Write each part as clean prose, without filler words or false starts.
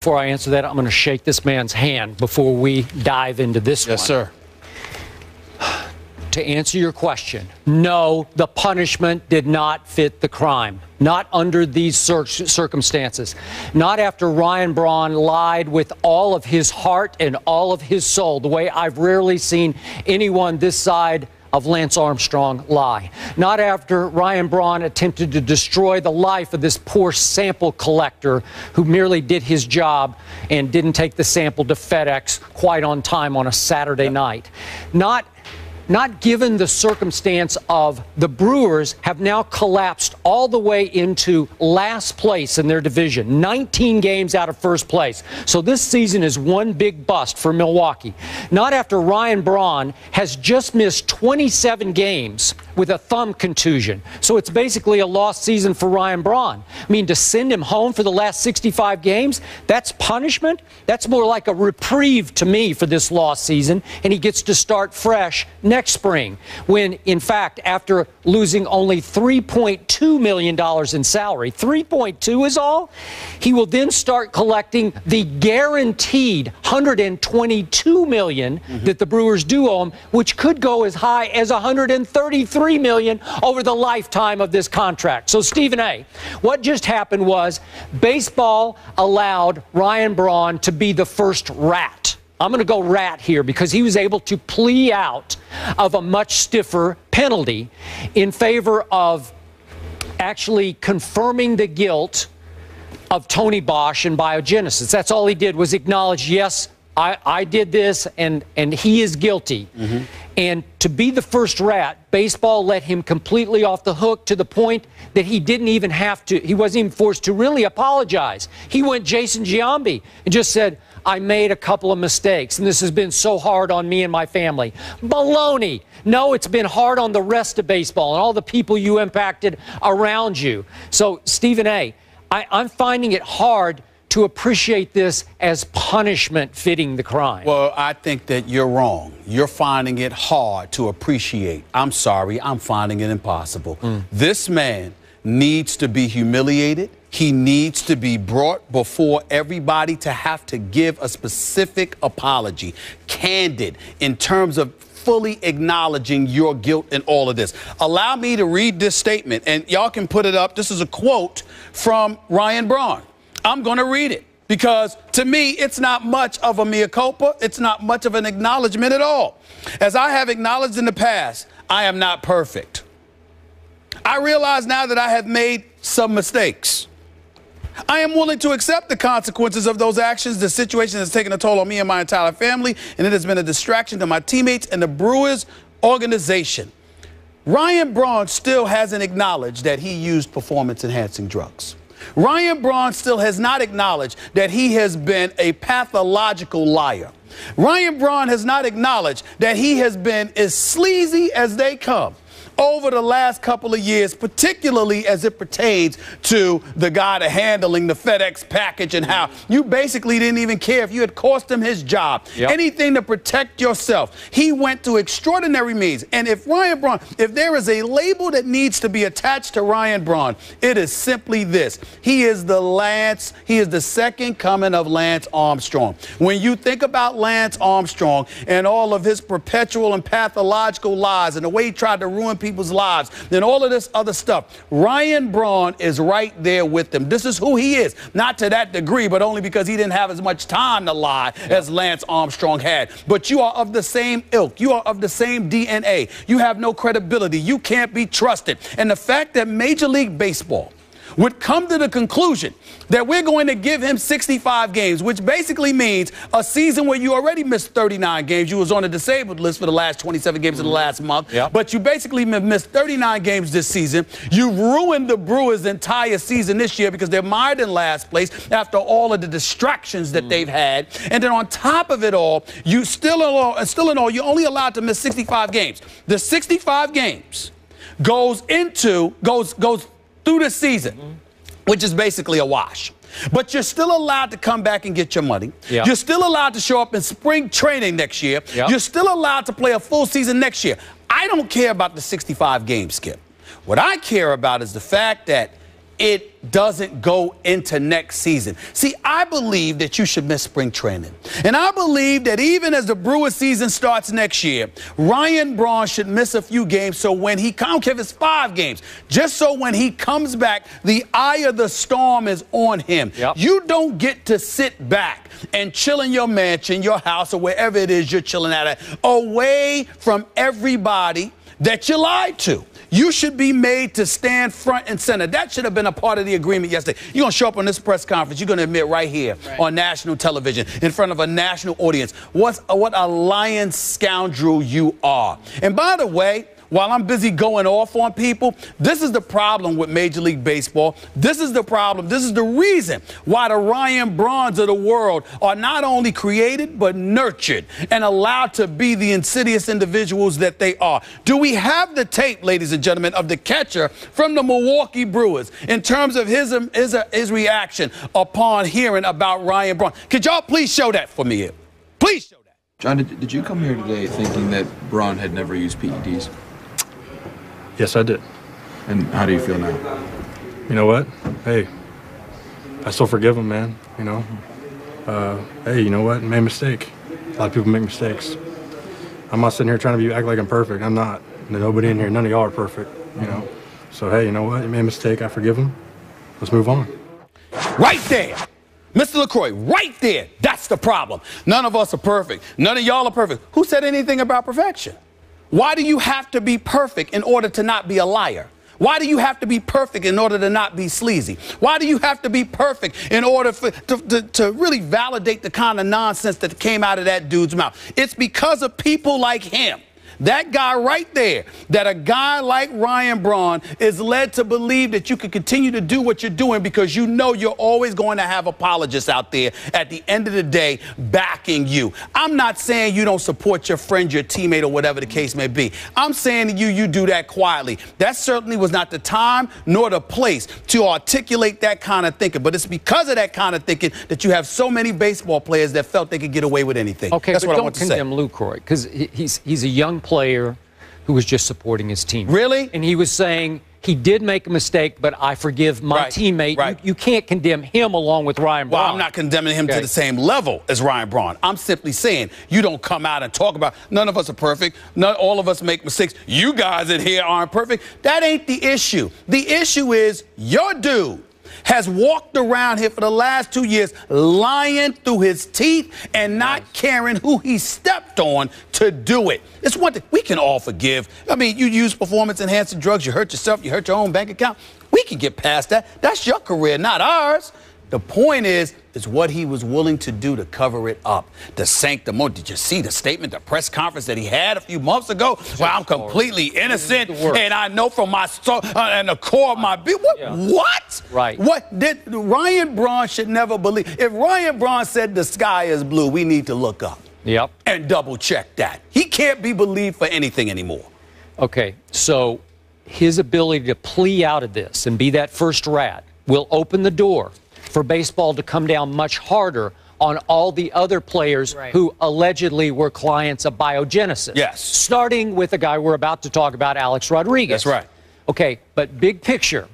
Before I answer that, I'm going to shake this man's hand before we dive into this one. Yes, sir. To answer your question, no, the punishment did not fit the crime. Not under these circumstances. Not after Ryan Braun lied with all of his heart and all of his soul, the way I've rarely seen anyone this side of Lance Armstrong lie. Not after Ryan Braun attempted to destroy the life of this poor sample collector who merely did his job and didn't take the sample to FedEx quite on time on a Saturday night. Not given the circumstance of the Brewers have now collapsed all the way into last place in their division, 19 games out of first place. So this season is one big bust for Milwaukee. Not after Ryan Braun has just missed 27 games with a thumb contusion. So it's basically a lost season for Ryan Braun. I mean, to send him home for the last 65 games, that's punishment? That's more like a reprieve to me for this lost season, and he gets to start fresh next spring, when, in fact, after losing only $3.2 million in salary, 3.2 is all, he will then start collecting the guaranteed $122 million that the Brewers do owe him, which could go as high as $133 million over the lifetime of this contract. So, Stephen A., what just happened was baseball allowed Ryan Braun to be the first rat. I'm going to go rat here because he was able to plea out of a much stiffer penalty in favor of actually confirming the guilt of Tony Bosch and biogenesis. That's all he did, was acknowledge, yes, I did this, and he is guilty. And to be the first rat, baseball let him completely off the hook to the point that he didn't even have to, he wasn't even forced to really apologize. He went Jason Giambi and just said, I made a couple of mistakes, and this has been so hard on me and my family. Baloney. No, it's been hard on the rest of baseball and all the people you impacted around you. So, Stephen A., I'm finding it hard to appreciate this as punishment fitting the crime. Well, I think that you're wrong. You're finding it hard to appreciate. I'm sorry, I'm finding it impossible. This man needs to be humiliated. He needs to be brought before everybody to have to give a specific apology, candid, in terms of fully acknowledging your guilt in all of this. Allow me to read this statement, and y'all can put it up. This is a quote from Ryan Braun. I'm going to read it because, to me, it's not much of a mea culpa. It's not much of an acknowledgement at all. As I have acknowledged in the past, I am not perfect. I realize now that I have made some mistakes. I am willing to accept the consequences of those actions. The situation has taken a toll on me and my entire family, and it has been a distraction to my teammates and the Brewers organization. Ryan Braun still hasn't acknowledged that he used performance-enhancing drugs. Ryan Braun still has not acknowledged that he has been a pathological liar. Ryan Braun has not acknowledged that he has been as sleazy as they come over the last couple of years, particularly as it pertains to the guy handling the FedEx package and how you basically didn't even care if you had cost him his job. Anything to protect yourself. He went to extraordinary means. And if Ryan Braun, if there is a label that needs to be attached to Ryan Braun, it is simply this. He is the second coming of Lance Armstrong. When you think about Lance Armstrong and all of his perpetual and pathological lies and the way he tried to ruin people's lives and all of this other stuff, Ryan Braun is right there with them. This is who he is. Not to that degree, but only because he didn't have as much time to lie as Lance Armstrong had. But you are of the same ilk. You are of the same DNA. You have no credibility. You can't be trusted. And the fact that Major League Baseball would come to the conclusion that we're going to give him 65 games, which basically means a season where you already missed 39 games. You was on the disabled list for the last 27 games of the last month. But you basically missed 39 games this season. You ruined the Brewers' entire season this year because they're mired in last place after all of the distractions that they've had. And then on top of it all, you still in all, you're only allowed to miss 65 games. The 65 games goes through the season, which is basically a wash. But you're still allowed to come back and get your money. You're still allowed to show up in spring training next year. You're still allowed to play a full season next year. I don't care about the 65 game skip. What I care about is the fact that it doesn't go into next season. See, I believe that you should miss spring training. And I believe that even as the Brewers season starts next year, Ryan Braun should miss a few games so when he comes, I don't care if it's 5 games, just so when he comes back, the eye of the storm is on him. Yep. You don't get to sit back and chill in your mansion, your house, or wherever it is you're chilling at, away from everybody that you lied to. You should be made to stand front and center. That should have been a part of the agreement yesterday. You're going to show up on this press conference. You're going to admit right here on national television in front of a national audience what a lying scoundrel you are. And by the way, while I'm busy going off on people, this is the problem with Major League Baseball. This is the problem. This is the reason why the Ryan Brauns of the world are not only created but nurtured and allowed to be the insidious individuals that they are. Do we have the tape, ladies and gentlemen, of the catcher from the Milwaukee Brewers in terms of his reaction upon hearing about Ryan Braun? Could y'all please show that for me here? Please show that. John, did you come here today thinking that Braun had never used PEDs? Yes, I did. And how do you feel now? You know what? Hey, I still forgive him, man. You know? Hey, you know what? Made a mistake. A lot of people make mistakes. I'm not sitting here trying to act like I'm perfect. I'm not. Nobody in here, none of y'all are perfect, you know? So, hey, you know what? You made a mistake. I forgive him. Let's move on. Right there. Mr. LaCroix, right there. That's the problem. None of us are perfect. None of y'all are perfect. Who said anything about perfection? Why do you have to be perfect in order to not be a liar? Why do you have to be perfect in order to not be sleazy? Why do you have to be perfect in order to really validate the kind of nonsense that came out of that dude's mouth? It's because of people like him. That guy right there, that a guy like Ryan Braun is led to believe that you can continue to do what you're doing because you know you're always going to have apologists out there at the end of the day backing you. I'm not saying you don't support your friend, your teammate, or whatever the case may be. I'm saying to you, you do that quietly. That certainly was not the time nor the place to articulate that kind of thinking. But it's because of that kind of thinking that you have so many baseball players that felt they could get away with anything. Okay, that's but what I don't want to say. condemn LaCroix because he's a young player who was just supporting his team. Really? And he was saying he did make a mistake, but I forgive my teammate. Right. You can't condemn him along with Ryan Braun. Well, I'm not condemning him to the same level as Ryan Braun. I'm simply saying you don't come out and talk about none of us are perfect. All of us make mistakes. You guys in here aren't perfect. That ain't the issue. The issue is your dude has walked around here for the last 2 years lying through his teeth and not caring who he stepped on to do it. It's one thing we can all forgive. I mean, you use performance-enhancing drugs, you hurt yourself, you hurt your own bank account. We can get past that. That's your career, not ours. The point is what he was willing to do to cover it up. The sanctimony. Did you see the statement, the press conference that he had a few months ago? Well, I'm completely innocent, and I know from my soul and the core of my being. What? Right. What did Ryan Braun should never believe? If Ryan Braun said the sky is blue, we need to look up. Yep. And double check that. He can't be believed for anything anymore. Okay, so his ability to plea out of this and be that first rat will open the door for baseball to come down much harder on all the other players who allegedly were clients of biogenesis. Yes. Starting with a guy we're about to talk about, Alex Rodriguez. That's right. Okay, but big picture,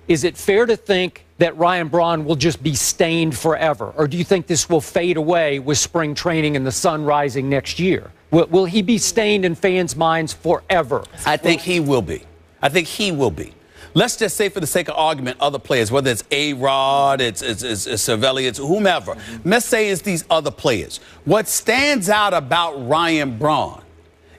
is it fair to think that Ryan Braun will just be stained forever? Or do you think this will fade away with spring training and the sun rising next year? Will he be stained in fans' minds forever? I think he will be. I think he will be. Let's just say, for the sake of argument, other players, whether it's A-Rod, it's Cervelli, it's whomever. Let's say it's these other players. What stands out about Ryan Braun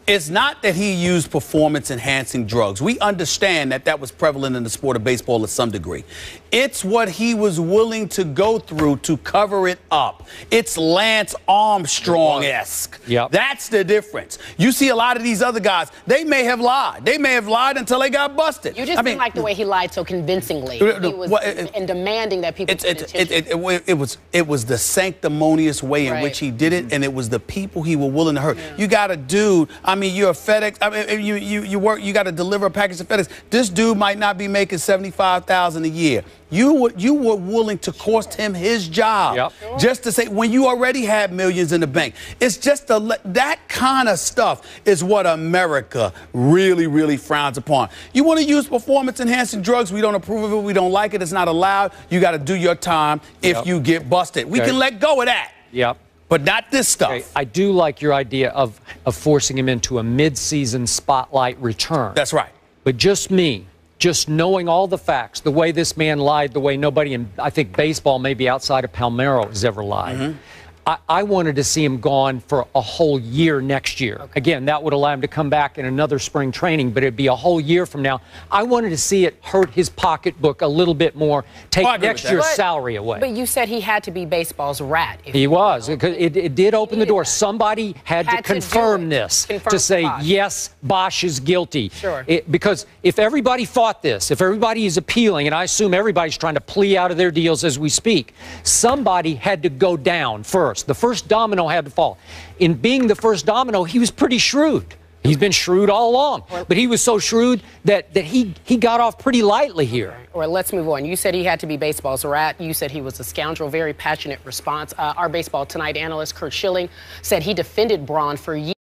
is not that he used performance-enhancing drugs. We understand that that was prevalent in the sport of baseball to some degree. It's what he was willing to go through to cover it up. It's Lance Armstrong-esque. Yep. That's the difference. You see a lot of these other guys, they may have lied. They may have lied until they got busted. You just didn't like the way he lied so convincingly. He was and demanding that people pay attention. It was the sanctimonious way in which he did it, and it was the people he was willing to hurt. You got a dude, I mean, you're a FedEx. I mean, you work. You got to deliver a package to FedEx. This dude might not be making $75,000 a year. You were willing to cost him his job just to say when you already had millions in the bank. It's just that kind of stuff is what America really, really frowns upon. You want to use performance-enhancing drugs? We don't approve of it. We don't like it. It's not allowed. You got to do your time if you get busted. We can let go of that. But not this stuff. Okay. I do like your idea of forcing him into a mid-season spotlight return. That's right. But just knowing all the facts, the way this man lied, the way nobody in, I think, baseball, maybe outside of Palmeiro, has ever lied. I wanted to see him gone for a whole year next year. Again, that would allow him to come back in another spring training, but it'd be a whole year from now. I wanted to see it hurt his pocketbook a little bit more, take next year's salary away. But you said he had to be baseball's rat. He was. It did open the door. Somebody had to confirm this, to say, yes, Bosch is guilty. Because if everybody fought this, if everybody is appealing, and I assume everybody's trying to plea out of their deals as we speak, somebody had to go down first. The first domino had to fall. In being the first domino, he was pretty shrewd. He's been shrewd all along. But he was so shrewd that he got off pretty lightly here. Well, let's move on. You said he had to be baseball's rat. You said he was a scoundrel. Very passionate response. Our Baseball Tonight analyst, Kurt Schilling, said he defended Braun for years.